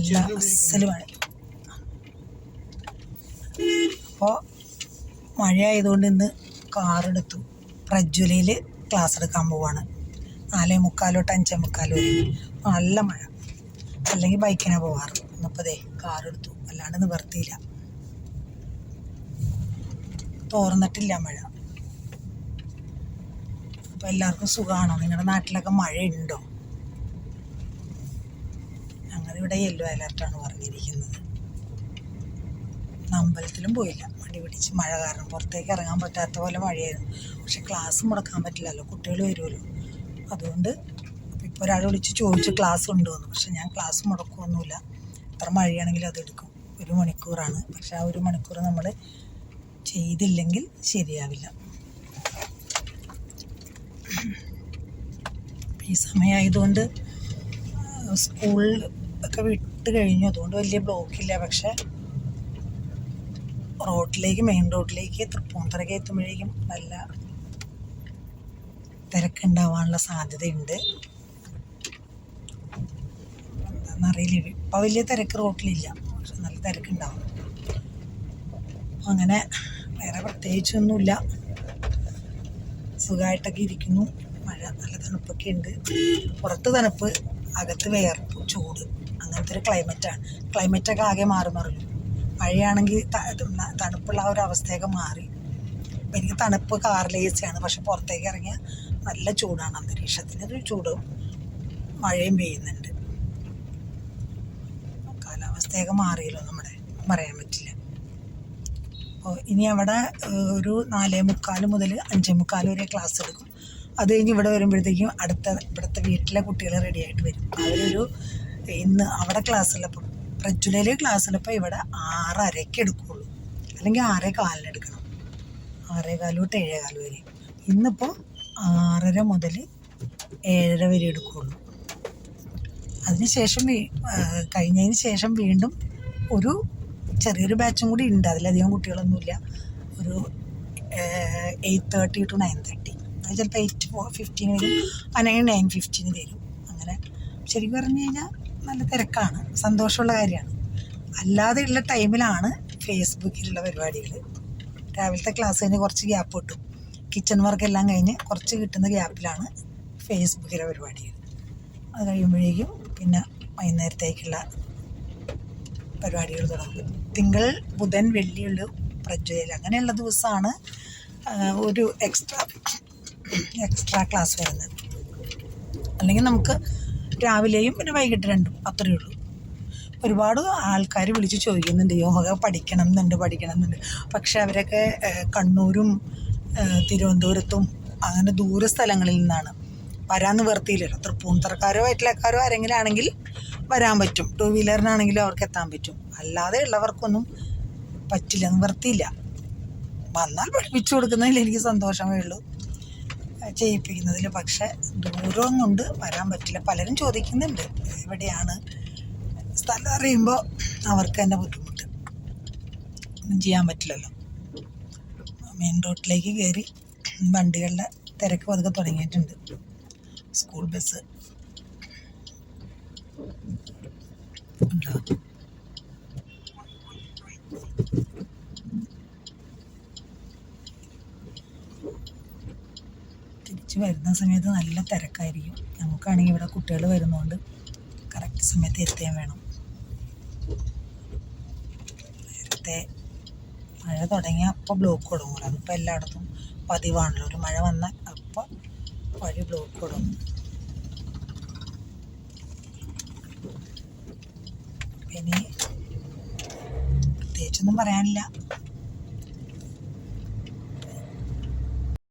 നല്ല അസല് മഴ. അപ്പോൾ മഴയായതുകൊണ്ട് ഇന്ന് കാറെടുത്തു. പ്രജ്വലയിൽ ക്ലാസ് എടുക്കാൻ പോവാണ്. 4:45 തൊട്ട് 5:45 വരെ. നല്ല മഴ. അല്ലെങ്കിൽ ബൈക്കിനെ പോവാറ്. ഇന്നിപ്പോൾ കാറെടുത്തു. അല്ലാണ്ട് നിവർത്തിയില്ല. തോർന്നിട്ടില്ല മഴ. അപ്പോൾ എല്ലാവർക്കും സുഖമാണോ? നിങ്ങളുടെ നാട്ടിലൊക്കെ മഴയുണ്ടോ? ഞങ്ങളിവിടെ യെല്ലോ അലർട്ടാണ് പറഞ്ഞിരിക്കുന്നത്. അമ്പലത്തിലും പോയില്ല, മടി പിടിച്ച് മഴ കാരണം. പുറത്തേക്ക് ഇറങ്ങാൻ പറ്റാത്ത പോലെ മഴയായിരുന്നു. പക്ഷെ ക്ലാസ് മുടക്കാൻ പറ്റില്ലല്ലോ, കുട്ടികൾ വരുമല്ലോ. അതുകൊണ്ട് ഇപ്പോൾ ഒരാൾ വിളിച്ച് ചോദിച്ചു ക്ലാസ് ഉണ്ടോയെന്ന്. പക്ഷെ ഞാൻ ക്ലാസ് മുടക്കുകയൊന്നുമില്ല. എത്ര മഴയാണെങ്കിലും അതെടുക്കും. 1 മണിക്കൂറാണ്. പക്ഷെ ആ 1 മണിക്കൂർ നമ്മൾ ചെയ്തില്ലെങ്കിൽ ശരിയാവില്ല. ഈ സമയമായതുകൊണ്ട് സ്കൂളിൽ ഒക്കെ വിട്ട് കഴിഞ്ഞു. അതുകൊണ്ട് വലിയ ബ്ലോക്കില്ല. പക്ഷെ മെയിൻ റോഡിലേക്ക് തൃപ്പൂണിത്തുറയ്ക്ക് എത്തുമ്പോഴേക്കും നല്ല തിരക്കുണ്ടാവാനുള്ള സാധ്യതയുണ്ട്. എന്താണെന്നറിയില്ല. ഇപ്പം വലിയ തിരക്ക് റോട്ടിലില്ല, പക്ഷെ നല്ല തിരക്കുണ്ടാവും. അങ്ങനെ വേറെ പ്രത്യേകിച്ചൊന്നുമില്ല. സുഖമായിട്ടൊക്കെ ഇരിക്കുന്നു. മഴ, നല്ല തണുപ്പൊക്കെ ഉണ്ട്. പുറത്ത് തണുപ്പ്, അകത്ത് വേർപ്പ്, ചൂട്. അങ്ങനത്തെ ഒരു ക്ലൈമറ്റാണ്. ക്ലൈമറ്റൊക്കെ ആകെ മാറി മറിഞ്ഞു. മഴയാണെങ്കിൽ തണുപ്പുള്ള ആ ഒരു അവസ്ഥയൊക്കെ മാറി. അപ്പം എനിക്ക് തണുപ്പ് കാറിൽ AC ആണ്. പക്ഷെ പുറത്തേക്ക് ഇറങ്ങിയാൽ നല്ല ചൂടാണ്. അന്തരീക്ഷത്തിനൊരു ചൂടും മഴയും പെയ്യുന്നുണ്ട്. കാലാവസ്ഥയൊക്കെ മാറിയല്ലോ നമ്മുടെ, പറയാൻ പറ്റില്ല. അപ്പോൾ ഇനി അവിടെ ഒരു 4:45 മുതൽ 5:45 വരെ ക്ലാസ് എടുക്കും. അത് കഴിഞ്ഞ് ഇവിടെ വരുമ്പോഴത്തേക്കും ഇവിടുത്തെ വീട്ടിലെ കുട്ടികൾ റെഡി ആയിട്ട് വരും. അവരൊരു ഇന്ന് അവിടെ ക്ലാസ്സുള്ളപ്പോൾ പ്രജ്വലയിൽ ക്ലാസ്സുള്ളപ്പോൾ ഇവിടെ 6:30 എടുക്കുകയുള്ളൂ. അല്ലെങ്കിൽ 6:15 എടുക്കണം. 6:15 തൊട്ട് 7:15 വരെ. ഇന്നിപ്പോൾ 6:30 മുതൽ 7:30 വരെ എടുക്കുകയുള്ളൂ. അതിനുശേഷം കഴിഞ്ഞതിന് ശേഷം വീണ്ടും ഒരു ചെറിയൊരു ബാച്ചും കൂടി ഉണ്ട്. അതിലധികം കുട്ടികളൊന്നുമില്ല. ഒരു 8:30 to 9:30. അത് ചിലപ്പോൾ 8:15 വരും. അല്ലെങ്കിൽ 9:15 തരും. അങ്ങനെ ശരിക്കും പറഞ്ഞു കഴിഞ്ഞാൽ നല്ല തിരക്കാണ്. സന്തോഷമുള്ള കാര്യമാണ്. അല്ലാതെയുള്ള ടൈമിലാണ് ഫേസ്ബുക്കിലുള്ള പരിപാടികൾ. രാവിലത്തെ ക്ലാസ് കഴിഞ്ഞ് കുറച്ച് ഗ്യാപ്പ് കിട്ടും. കിച്ചൺ വർക്കെല്ലാം കഴിഞ്ഞ് കുറച്ച് കിട്ടുന്ന ഗ്യാപ്പിലാണ് ഫേസ്ബുക്കിലെ പരിപാടികൾ. അത് കഴിയുമ്പോഴേക്കും പിന്നെ വൈകുന്നേരത്തേക്കുള്ള പരിപാടികൾ തുടങ്ങും. തിങ്കൾ, ബുധൻ, വെള്ളിയുള്ള പ്രജ്വലയിൽ. അങ്ങനെയുള്ള ദിവസമാണ് ഒരു എക്സ്ട്രാ ക്ലാസ് വരുന്നത്. അല്ലെങ്കിൽ നമുക്ക് രാവിലെയും പിന്നെ വൈകിട്ട് 2 അത്രയേ ഉള്ളൂ. ഒരുപാട് ആൾക്കാർ വിളിച്ച് ചോദിക്കുന്നുണ്ട്, യോഗ പഠിക്കണം എന്നുണ്ട്. പക്ഷെ അവരൊക്കെ കണ്ണൂരും തിരുവനന്തപുരത്തും അങ്ങനെ ദൂര സ്ഥലങ്ങളിൽ നിന്നാണ്. വരാൻ നിവർത്തിയില്ലല്ലോ. തൃപ്പൂണിത്തുറക്കാരോ വയറ്റിലക്കാരോ ആരെങ്കിലും ആണെങ്കിൽ വരാൻ പറ്റും. 2 വീലറിനാണെങ്കിലും അവർക്ക് എത്താൻ പറ്റും. അല്ലാതെ ഉള്ളവർക്കൊന്നും പറ്റില്ല, നിവർത്തിയില്ല. വന്നാൽ പഠിപ്പിച്ചു കൊടുക്കുന്നതിൽ എനിക്ക് സന്തോഷമേ ഉള്ളൂ, ചെയ്യിപ്പിക്കുന്നതിൽ. പക്ഷെ ദൂരം കൊണ്ട് വരാൻ പറ്റില്ല. പലരും ചോദിക്കുന്നുണ്ട് എവിടെയാണ് സ്ഥലം. അറിയുമ്പോൾ അവർക്ക് തന്നെ ബുദ്ധിമുട്ട്. ഒന്നും ചെയ്യാൻ പറ്റില്ലല്ലോ. മെയിൻ റോഡിലേക്ക് കയറി വണ്ടികളുടെ തിരക്ക് പതുക്കെ തുടങ്ങിയിട്ടുണ്ട്. സ്കൂൾ ബസ് ഉണ്ടാകും. തിരിച്ച് വരുന്ന സമയത്ത് നല്ല തിരക്കായിരിക്കും. നമുക്കാണെങ്കിൽ ഇവിടെ കുട്ടികൾ വരുന്നതുകൊണ്ട് കറക്റ്റ് സമയത്ത് എത്തുകയും വേണം. നേരത്തെ മഴ തുടങ്ങിയാൽ അപ്പോൾ ബ്ലോക്ക് തുടങ്ങുമല്ലോ. അതിപ്പോൾ എല്ലായിടത്തും പതിവാണല്ലോ. ഒരു മഴ വന്നാൽ അപ്പോൾ വഴി ബ്ലോക്ക് തുടങ്ങും. ഇനി പ്രത്യേകിച്ചൊന്നും പറയാനില്ല.